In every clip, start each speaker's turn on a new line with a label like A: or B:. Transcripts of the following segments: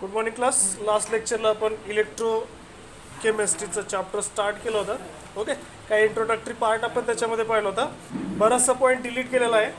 A: Good morning class. Last लेक्चरला आपण इलेक्ट्रोकेमिस्ट्रीचं chapter start केलं होतं. ओके, काही इंट्रोडक्टरी पार्ट आपण त्याच्यामध्ये पाहिलं होतं. बराचसा पॉईंट डिलीट केलेला आहे,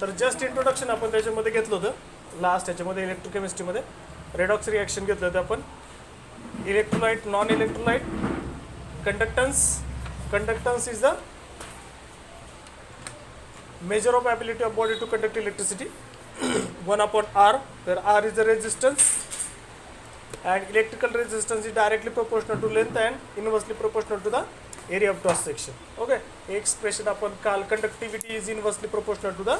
A: तर जस्ट इंट्रोडक्शन आपण त्याच्यामध्ये घेतलं होतं. लास्ट याच्यामध्ये इलेक्ट्रोकेमिस्ट्रीमध्ये रेडॉक्स रिॲक्शन घेतलं होतं आपण. Electrolyte, non electrolyte, conductance is the measure of ability of body to conduct electricity 1 upon R, where R is the resistance and electrical resistance is directly proportional to length and inversely proportional to the area of cross section. Okay, expression आपण काल conductivity is inversely proportional to the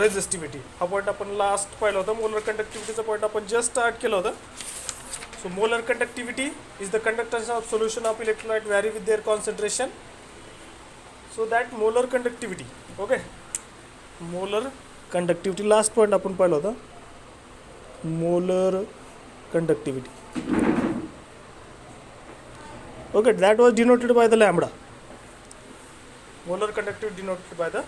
A: resistivity. हा point आपण last पाहिला होता. Molar कंडक्टिव्हिटीचा point आपण just start केलं होतं. So molar conductivity is the conductance of solution of electrolyte vary with their concentration. So that molar conductivity. Okay, molar conductivity last point आपण पाहिला होता. Molar conductivity. Okay, that was denoted by the lambda. Molar conductivity denoted by the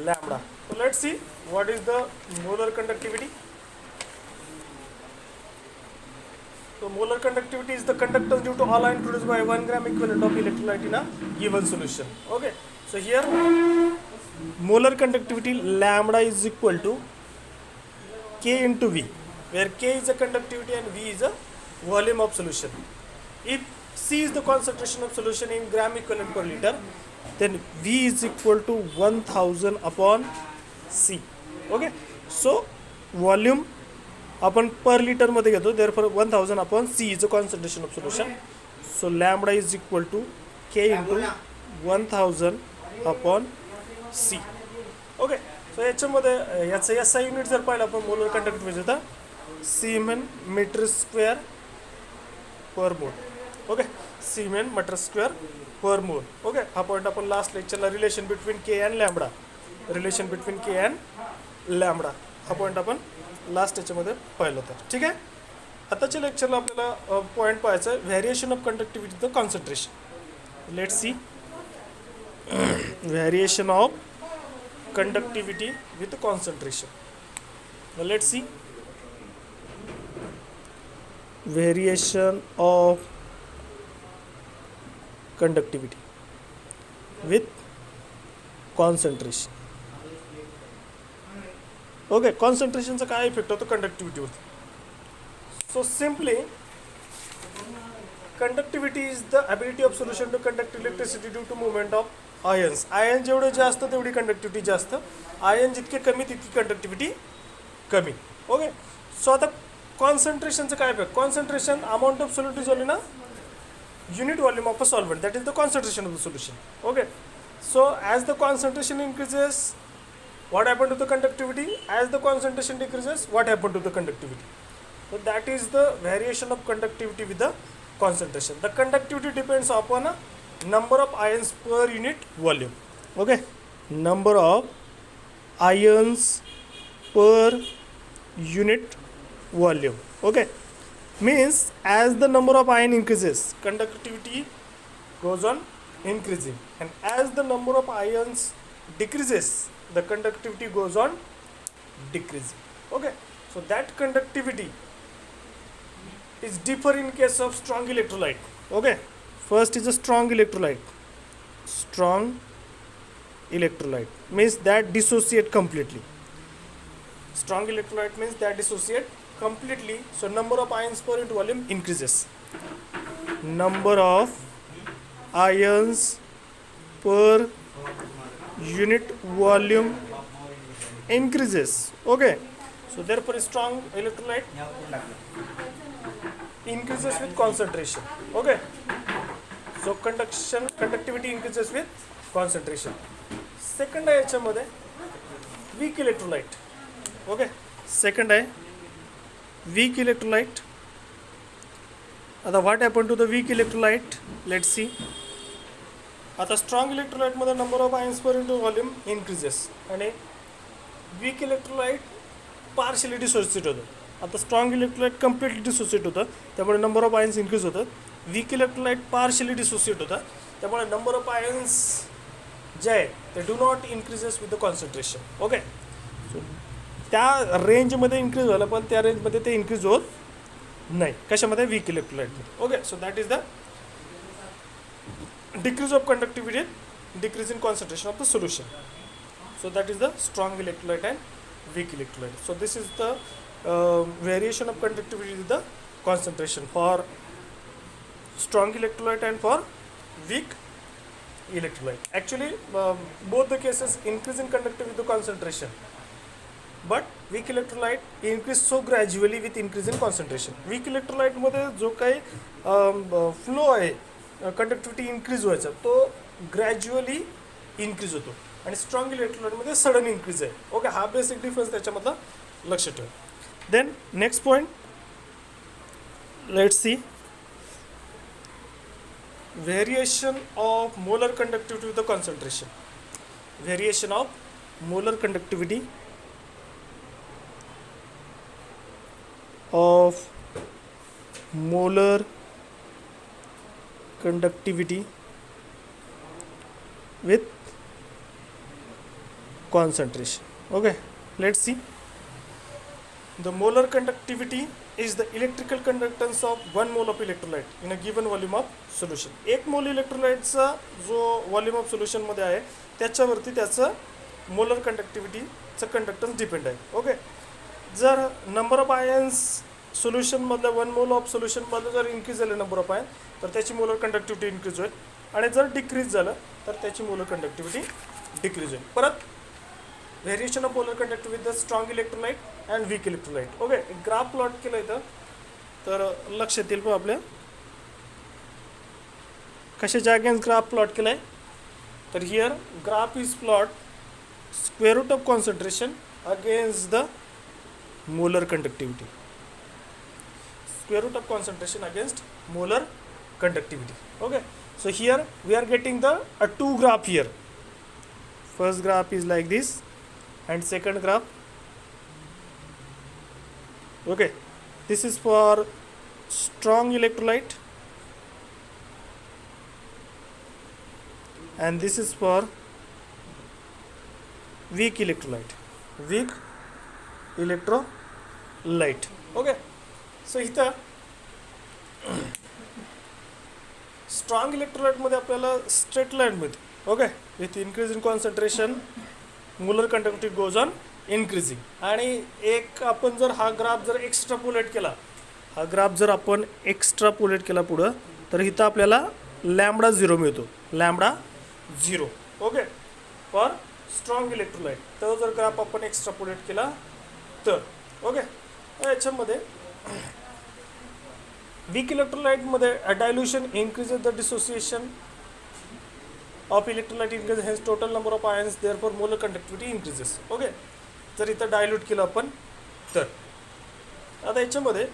A: lambda. So let's see what is the molar conductivity. So molar conductivity is the conductance due to all ion produced by 1 gram equivalent of electrolyte in a given solution. Okay, so here molar conductivity lambda is equal to K into V, where K is the conductivity and V is the volume of solution. If C is the concentration of solution in gram equivalent per liter, then V is equal to 1000 upon C. Okay, so volume आपण per liter मध्ये घेतो, therefore 1000 upon C is the concentration of solution. So lambda is equal to K into 1000 upon C. Okay, so याच्यामध्ये याचं SI unit जर पाहिलं आपण molar conductivity तर सीमेन मीटर स्क्वेअर पर मोल. ओके, सीमेन मीटर स्क्वेअर पर मोल. ओके, हा पॉईंट आपण लास्ट लेक्चरला relation between K and lambda, हा पॉईंट आपण लास्ट याच्यामध्ये पाहिलं होतं. ठीक आहे, आताच्या लेक्चरला आपल्याला पॉईंट पाहायचं आहे variation of conductivity the concentration. Let's see variation of conductivity with concentration. Now let's see variation of conductivity with concentration. Okay, concentration चा काय इफेक्ट होतो कंडक्टिव्हिटी वरती. So simply conductivity is the ability of solution to conduct electricity due to movement of ions. Ion जेवढे जास्त तेवढी conductivity जास्त, ion जितके कमी तितकी कंडक्टिव्हिटी कमी. ओके, सो आता कॉन्सन्ट्रेशनचं काय effect. Concentration amount of solute is all in a unit volume of a solvent, that is the concentration of the solution. Okay, so as the concentration increases what happened to the conductivity, as the concentration decreases what happened to the conductivity. So that is the variation of conductivity with the concentration. The conductivity depends upon a number of ions per unit volume. Okay, number of ions per unit volume. Okay, means as the number of ion increases, conductivity goes on increasing, and as the number of ions decreases, the conductivity goes on decreasing. Okay, so that conductivity is differ in case of strong electrolyte. Okay, first is a strong electrolyte. Strong electrolyte means that dissociate completely. Strong electrolyte means that dissociate completely. So number of ions per unit volume increases. Number of ions per unit volume increases. Okay, so therefore strong electrolyte increases with concentration. Okay, so conductivity increases with concentration. Second आहे याच्यामध्ये weak electrolyte. Okay, second आहे weak electrolyte. आता what happened to the weak electrolyte? Let's see. आता strong इलेक्ट्रोलाइटमध्ये number of ions per unit volume increases आणि weak electrolyte partially dissociate होतं. आता strong electrolyte completely dissociate होतं, त्यामुळे नंबर ऑफ आयन्स इन्क्रीज होतात. वीक इलेक्ट्रोलाइट पार्शियली डिसोसिएट होतं, त्यामुळे नंबर ऑफ आयन्स जे आहे ते do not increases with the concentration. Okay, so त्या रेंजमध्ये इन्क्रीज झालं, पण त्या रेंजमध्ये ते इन्क्रीज होत नाही. कशामध्ये? वीक इलेक्ट्रोलाइटमध्ये. Okay, so that is the decrease of conductivity, decrease in concentration of the solution. So that is the strong electrolyte and weak electrolyte. So this is the variation of conductivity with the concentration for strong electrolyte and for weak electrolyte. Actually both the cases increase in conductivity with the concentration, but weak electrolyte increase so gradually with increase in concentration. Weak electrolyte मध्ये जो काही flow आहे conductivity increase व्हायचा तो gradually increase होतो आणि strong इलेक्ट्रोलाइटमध्ये sudden increase आहे. ओके, हा बेसिक डिफरन्स त्याच्यामधला लक्ष ठेवा. Then next point, let's see variation of molar conductivity with the concentration. Variation of molar conductivity of molar conductivity with concentration. Okay, let's see. The molar conductivity is the electrical conductance of 1 mole of electrolyte in a given volume of solution. 1 मोल इलेक्ट्रोलाइटचा जो volume of सोल्युशनमध्ये आहे त्याच्यावरती त्याचं molar कंडक्टिव्हिटीचं conductance depend आहे. Okay, जर number of ions सोल्युशनमधलं 1 mole of सोल्युशनमधलं जर इन्क्रीज झालं नंबर ऑफ आयन तर त्याची मोलर कंडक्टिव्हिटी इन्क्रीज होईल आणि जर डिक्रीज झालं तर त्याची मोलर कंडक्टिव्हिटी डिक्रीज होईल. परत variation of molar conductivity the strong electrolyte and weak electrolyte. Okay, graph plot केलं इथं तर लक्षात येईल पण आपल्या कशाच्या अगेन्स्ट ग्राफ प्लॉट केलं आहे. तर here graph is plot square root of concentration against the molar conductivity. Square root of concentration against molar conductivity. Okay, so here we are getting the two graph here. First graph is like this and second graph. Okay, this is for strong electrolyte and this is for weak electrolyte. Weak electrolyte. Okay, so इथं strong इलेक्ट्रोलाइटमध्ये आपल्याला straight line मिळते. Okay, with increase in concentration molar conductivity goes on increasing. आणि एक आपण जर हा graph जर extrapolate केला, हा ग्राफ जर आपण एक्स्ट्रापोलेट केला पुढं तर इथं आपल्याला लॅम्बडा 0 मिळतो. Lambda 0. Okay, for strong electrolyte. तो जर ग्राफ आपण एक्स्ट्रापोलेट केला तर ओके, याच्यामध्ये weak electrolyte मध्ये dilution increases the dissociation of electrolyte increases, hence total number of ions, therefore molar conductivity increases. Okay, जर इथं डायल्यूट केलं आपण तर आता याच्यामध्ये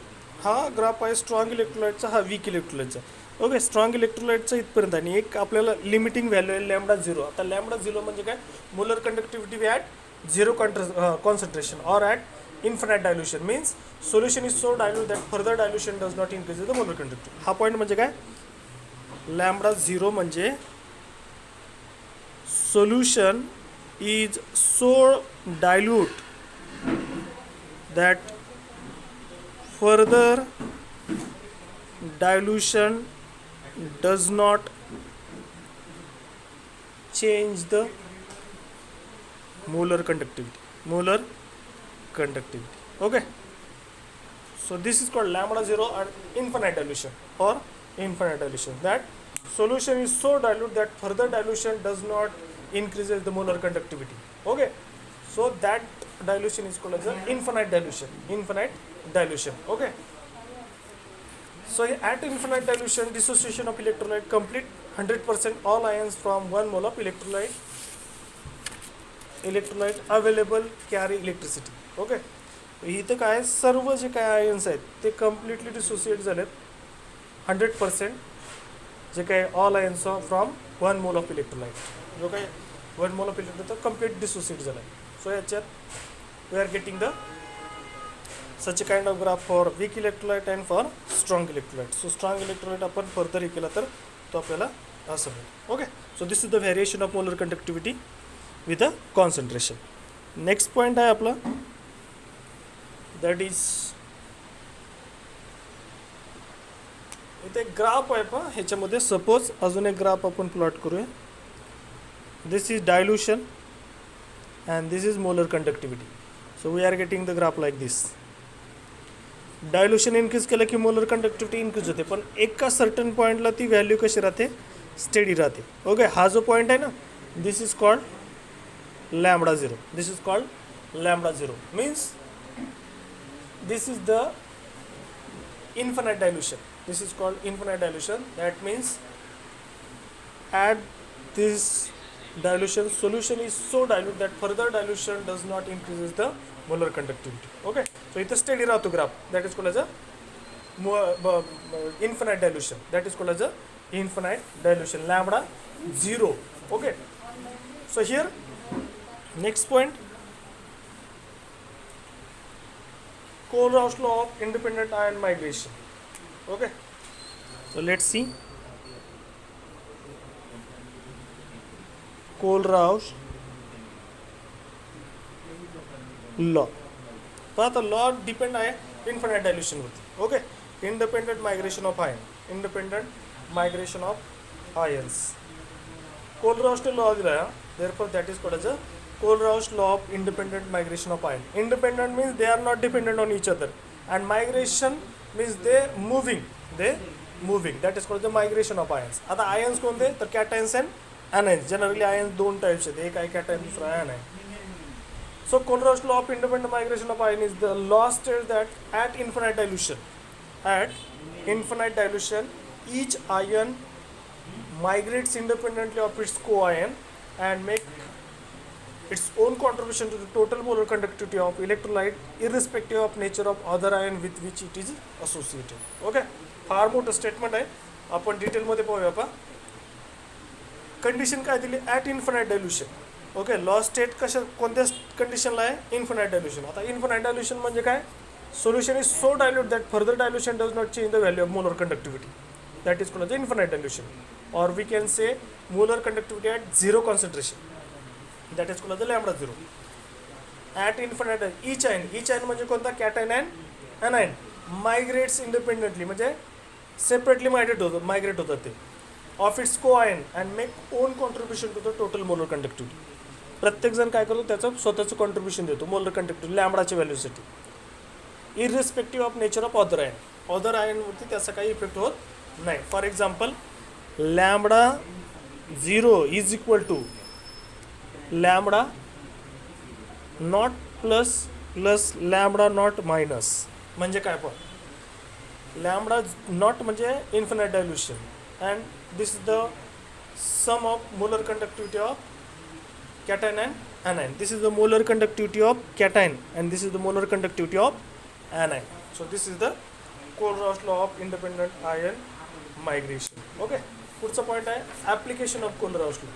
A: हा ग्राफ आहे स्ट्रॉंग इलेक्ट्रोलाइटचा, हा वीक इलेक्ट्रोलाइटचा. ओके, स्ट्रॉंग इलेक्ट्रोलाइटचा इथपर्यंत आणि एक आपल्याला लिमिटिंग व्हॅल्यू आहे लॅम्बडा 0. आता लॅम्बडा 0 म्हणजे काय? Molar conductivity at 0 concentration or at infinite dilution, means solution is so dilute that further dilution does not increase the molar conductivity. हा पॉईंट म्हणजे काय? लॅम्बडा 0 म्हणजे solution is so dilute that further dilution does not change the molar conductivity. Okay, so this is called lambda 0 and infinite dilution or infinite dilution. That solution is so dilute that further dilution does not increases the molar conductivity. Okay, so that dilution is called as the infinite dilution. Okay, so at infinite dilution, dissociation of electrolyte complete 100%. All ions from 1 mole of electrolyte available carry electricity. Okay, इथं काय सर्व जे काय ions आहेत ते completely dissociate झालेत 100%. जे काय all ions from 1 mole of electrolyte, जो काय 1 मोल ऑफ इलेक्ट्रोलाइट तो कम्प्लीट डिसोसिएट झाला आहे. सो याच्यात we are getting the such a kind of graph for weak electrolyte and for strong electrolyte. So strong electrolyte आपण further हे केला तर तो आपल्याला असं मिळेल. Okay, so this is the variation of molar conductivity with a concentration. Next point आहे आपला, that is इथे एक ग्राफ आहे पहा, ह्याच्यामध्ये सपोज अजून एक ग्राफ आपण प्लॉट करूया. This is dilution and this is molar conductivity. So we are getting the graph like this. Dilution increase केलं की मोलर कंडक्टिव्हिटी इन्क्रीज होते, पण एका सर्टन पॉईंटला ती व्हॅल्यू कशी राहते, स्टेडी राहते. ओके, हा जो पॉईंट आहे ना, this is called lambda zero. This is called lambda zero means this is the infinite dilution. This is called infinite dilution. That means at this dilution solution is so dilute that further dilution does not increases the molar conductivity. Okay, so it's a steady rato graph. That is called as a infinite dilution. That is called as a infinite dilution, lambda zero. Okay, so here next point, Kohlrausch law of independent ion migration. Okay, so let's see. Kohlrausch law. आता law depend आहे infinite dilution वरती. Okay, independent migration of ion, independent migration of ions. Kohlrausch law दिला आहे. Therefore that is called as a Kohlrausch law of independent migration of ion. Independent means they are not dependent on each other, and migration means they moving. That is called the migration of ions. आता ions कोणते, तर cations and anions. Generally ions दोन types आहेत, एक आहे cation, दुसरा ion आहे. So Kohlrausch law of independent migration of ion is the law states that at infinite dilution, each ion migrates independently of its co-ion and make its own contribution to the total molar conductivity of electrolyte irrespective of nature of other ion with which it is associated. Okay, फार मोठं statement आहे, आपण डिटेलमध्ये पाहूया. पहा condition काय दिली, at infinite dilution. Okay, law state कशा कोणत्या कंडिशनला आहे, इन्फिनाइट डायल्यूशन. आता इन्फिनाइट डायल्यूशन म्हणजे काय, solution is so dilute that further dilution does not change the value of molar conductivity. That is called the infinite dilution, or we can say molar conductivity at zero concentration. That is called the lambda zero. At infinite each ion म्हणजे कोणता, cation and anion migrates independently, म्हणजे separately migrate होतात ते of its co-ion and make own contribution to the total molar conductivity. प्रत्येक जण काय करतो, त्याचं स्वतःचं कॉन्ट्रीब्युशन देतो मोलर कंडक्टिव्हिटी लॅम्बडाच्या व्हॅल्यूसाठी, irrespective of nature of other ion. Other आयनवरती त्याचा काही इफेक्ट होत नाही. For example, lambda zero is equal to lambda naught plus lambda naught minus. म्हणजे काय, पण लॅम्बडा नॉट म्हणजे infinite dilution and this is the sum of molar conductivity of cation and anion. This is the molar conductivity of cation and this is the molar conductivity of anion. So this is the Kohlrausch law of independent ion migration. Okay, पुढचा point आहे application of Kohlrausch law.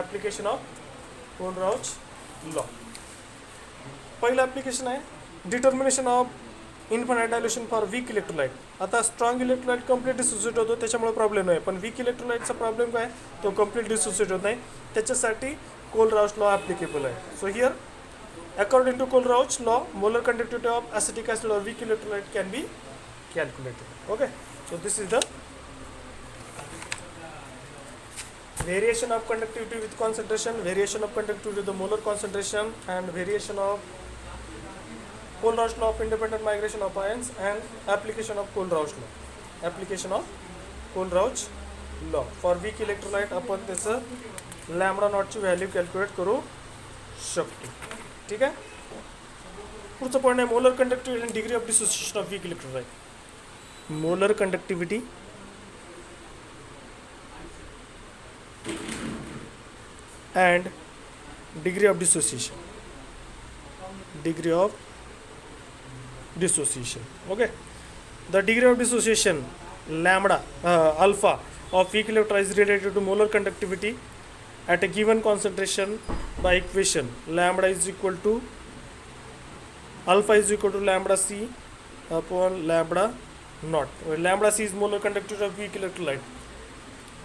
A: Application of Kohlrausch law. पहिलं application आहे determination of infinite dilution for weak electrolyte. आता strong electrolyte complete dissociate होतो, त्याच्यामुळे problem नाही. पण weak इलेक्ट्रोलाइटचा problem काय, तो कम्प्लीट डिसोसिएट होत नाही, त्याच्यासाठी Kohlrausch law applicable आहे. So here, according to Kohlrausch law, molar conductivity of acetic acid or weak electrolyte can be calculated. Okay, so this is the variation of conductivity with concentration, variation of conductivity with the molar concentration, and variation of Kohlrausch law of independent migration of ions, and application of Kohlrausch law. Application of Kohlrausch law for weak electrolyte आपण त्याचं lambda नॉटची value calculate करू शकतो. ठीक आहे, पुढचं point आहे molar conductivity and degree of dissociation of weak electrolyte. Molar conductivity and degree of dissociation. Okay, the degree of dissociation lambda alpha of weak electrolyte is related to molar conductivity at a given concentration by equation lambda is equal to alpha is equal to lambda c upon lambda naught, where lambda c is molar conductivity of weak electrolyte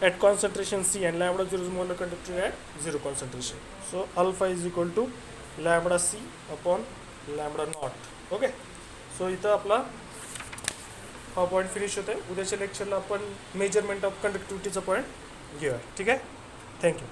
A: at concentration C and lambda 0 is molar conductivity at 0 concentration. So alpha is equal to lambda C upon lambda naught. Okay, so इथं आपला हा point finish होतो आहे. उद्याच्या लेक्चरला आपण measurement of कंडक्टिव्हिटीचा point घेऊया. ठीक आहे. थँक्यू.